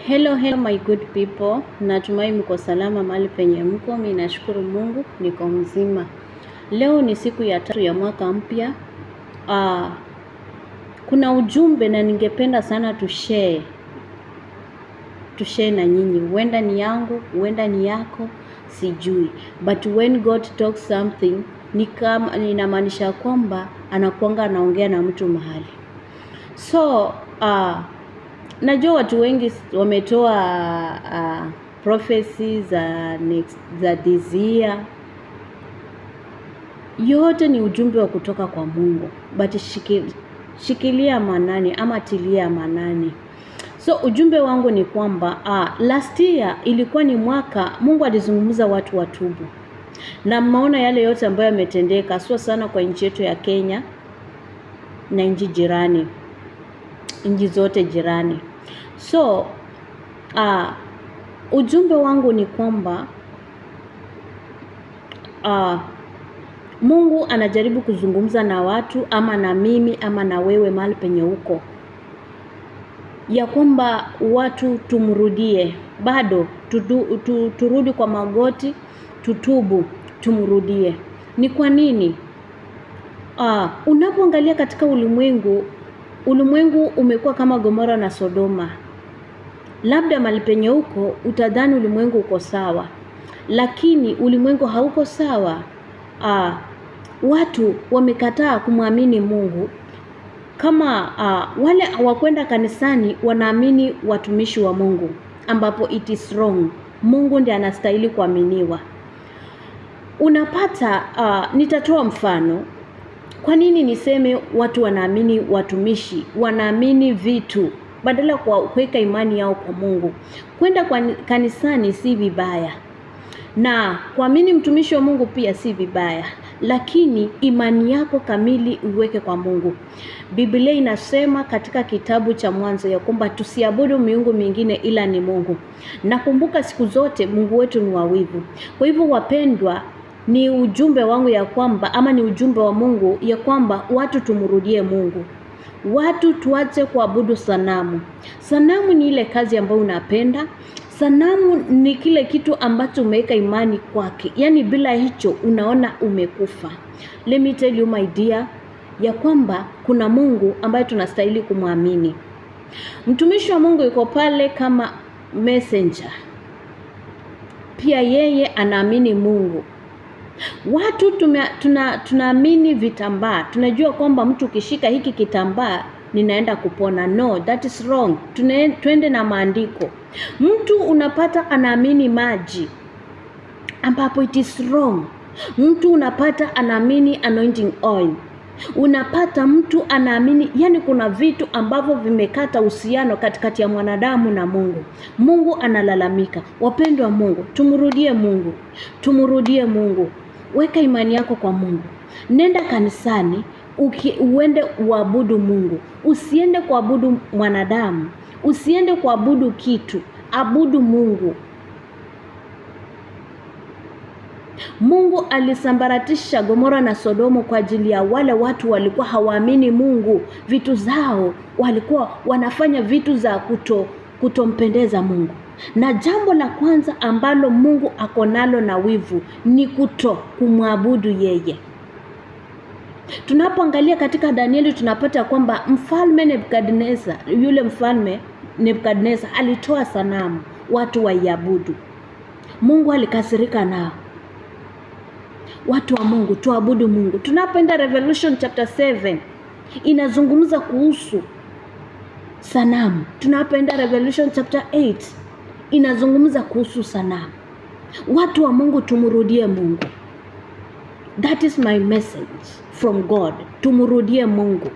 Hello my good people. Natumai mko salama mahali penye mko. Mimi nashukuru Mungu niko mzima. Leo ni siku ya 3 ya mwaka mpya. Kuna ujumbe na ningependa sana tushare na nyinyi. Huenda ni yangu, huenda ni yako, sijui. But when God talks something, ni kama inamaanisha kwamba anakuanga anaongea na mtu mahali. So najua watu wengi wametoa prophecies za this year. Yote ni ujumbe wa kutoka kwa Mungu, but shikilia manani ama tilia manani. So ujumbe wangu ni kwamba last year ilikuwa ni mwaka Mungu alizungumza watu watubu. Na mmeona yale yote ambayo yametendeka sio sana kwa nchi yetu ya Kenya na nchi jirani. Nchi zote jirani. So ujumbe wangu ni kwamba Mungu anajaribu kuzungumza na watu ama na mimi ama na wewe mahali penye uko, ya kwamba watu tumrudie, bado turudi kwa magoti, tutubu, tumrudie. Ni kwa nini? Unapoangalia katika ulimwengu umekuwa kama Gomora na Sodoma. Labda mahali penye uko utadhani ulimwengu uko sawa, lakini ulimwengu hauko sawa. Watu wamekataa kumwamini Mungu. Kama wale hawakwenda kanisani wanaamini watumishi wa Mungu, ambapo it is wrong. Mungu ndiye anastahili kuaminiwa. Unapata nitatoa mfano. Kwa nini niseme watu wanaamini watumishi, wanaamini vitu badala kwa kuweka imani yao kwa Mungu? Kwenda kanisani si vibaya, na kuamini mtumishi wa Mungu pia si vibaya, lakini imani yako kamili uweke kwa Mungu. Biblia inasema katika kitabu cha Mwanzo ya kwamba tusiabudu miungu mingine ila ni Mungu. Nakumbuka siku zote Mungu wetu ni wawivu. Kwa hivyo wapendwa, ni ujumbe wangu ya kwamba ama ni ujumbe wa Mungu ya kwamba watu tumrudie Mungu. Watu tuache kuabudu sanamu. Sanamu ni ile kazi ambayo unapenda. Sanamu ni kile kitu ambacho umeweka imani kwake. Yaani bila hicho unaona umekufa. Let me tell you my dear, ya kwamba kuna Mungu ambaye tunastahili kumwamini. Mtumishi wa Mungu yuko pale kama messenger. Pia yeye anaamini Mungu. Watu tunaamini vitambaa. Tunajua kwamba mtu ukishika hiki kitambaa ninaenda kupona. No, that is wrong. Twende na maandiko. Mtu unapata anaamini maji, ambapo it is wrong. Mtu unapata anaamini anointing oil. Unapata mtu anaamini, yani kuna vitu ambavyo vimekata uhusiano katikati ya mwanadamu na Mungu. Mungu analalamika. Wapendwa Mungu, tumrudie Mungu. Tumrudie Mungu. Weka imani yako kwa Mungu. Nenda kanisani, uende uabudu Mungu. Usiende kuabudu mwanadamu. Usiende kuabudu kitu. Abudu Mungu. Mungu alisambaratisha Gomora na Sodomo kwa ajili ya wale watu walikuwa hawaamini Mungu. Vitu zao walikuwa wanafanya vitu za kutompendeza Mungu. Na jambo la kwanza ambalo Mungu akonalo na wivu ni kumwabudu yeye. Tunapoangalia katika Danieli tunapata kwamba mfalme Nebukadnezar alitoa sanamu watu waiabudu. Mungu alikasirika nao. Watu wa Mungu tuabudu Mungu. Tunapoenda Revelation chapter 7 inazungumza kuhusu sanamu. Tunapoenda Revelation chapter 8 inazungumza kuhusu sanamu. Watu wa Mungu tumrudie Mungu. That is my message from God. Tumrudie Mungu.